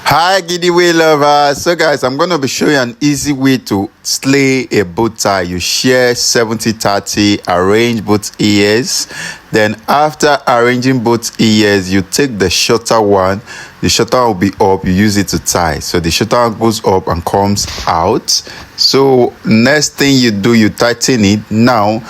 Hi GIDDYWAY lovers. So guys, I'm going to be showing you an easy way to slay a bow tie. You share 70-30, arrange both ears. Then after arranging both ears, you take the shorter one. The shorter one will be up, you use it to tie. So the shorter one goes up and comes out. So next thing you do, you tighten it. Now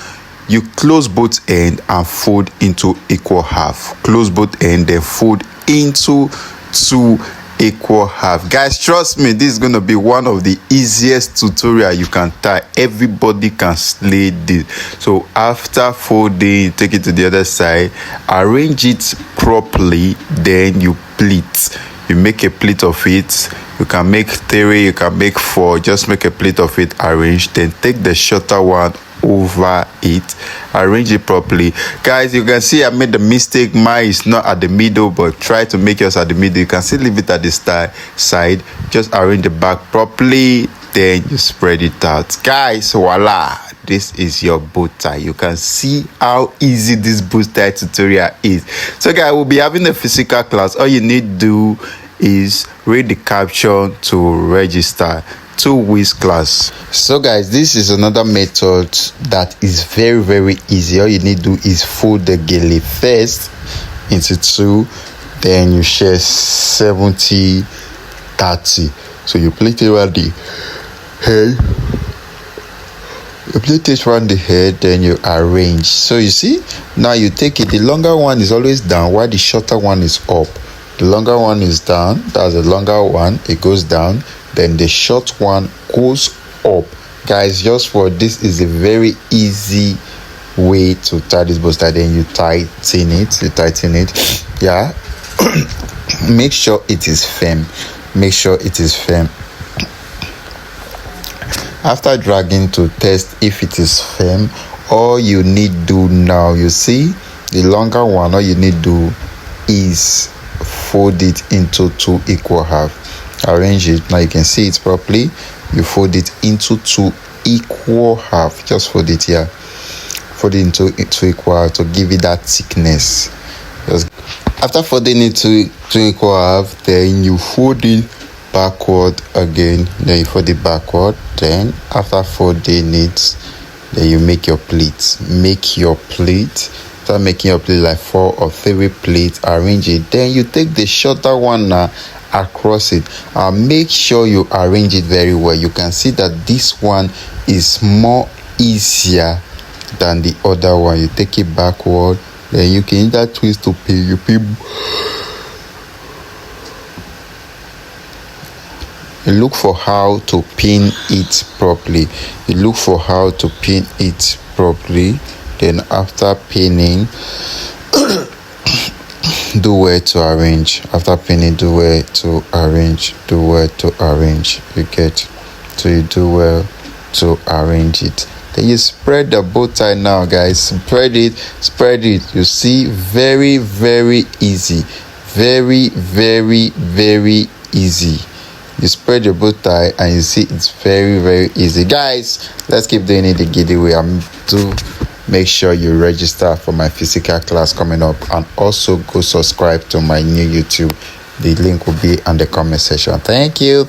you close both ends and fold into equal half. Close both ends, then fold into two equal half. Guys, trust me, this is going to be one of the easiest tutorial you can tie. Everybody can slay this. So after folding, take it to the other side, arrange it properly, then you pleat. You make a pleat of it. You can make 3, you can make 4. Just make a pleat of it, arrange, then take the shorter one over it, arrange it properly. Guys, you can see I made the mistake. Mine is not at the middle, but try to make yours at the middle. You can still leave it at the side. Just arrange the back properly, then you spread it out. Guys, voila, this is your bow tie. You can see how easy this bow tie tutorial is. So guys, we'll be having a physical class. All you need to do is read the caption to register. 2 weeks class. So guys, this is another method that is very easy. All you need to do is fold the GELE first into 2, then you share 70-30. So you plait it around the head. You plait it around the head, then you arrange. So you see, now you take it. The longer one is always down, while the shorter one is up. The longer one is down. That's the longer one. It goes down. Then the short one goes up. Guys, just for this is a very easy way to tie this bow tie. Then you tighten it. Yeah. Make sure it is firm. After dragging to test if it is firm, all you need to do now, you see the longer one, all you need to do is fold it into 2 equal half. Arrange it. Now you can see it properly. You fold it into 2 equal half. Just fold it here. Fold it into 2 equal half to give it that thickness. Just after folding it to 2 equal half, then you fold it backward again. Then you fold it backward. Then after folding it, then you make your pleat. Start making your pleat like 4 or 3 pleats. Arrange it. Then you take the shorter one now across it. Make sure you arrange it very well. You can see that this one is more easier than the other one. You take it backward, then you can either twist to pin. You look for how to pin it properly. Then after pinning, do where to arrange. After pinning, do where to arrange. You get. So you do well to arrange it. Then you spread the bow tie now, guys. Spread it. You see, very easy. Very easy. You spread your bow tie and you see it's very easy. Guys, let's keep doing it the GIDDYWAY. Make sure you register for my physical class coming up, and also go subscribe to my new YouTube. The link will be on the comment section. Thank you.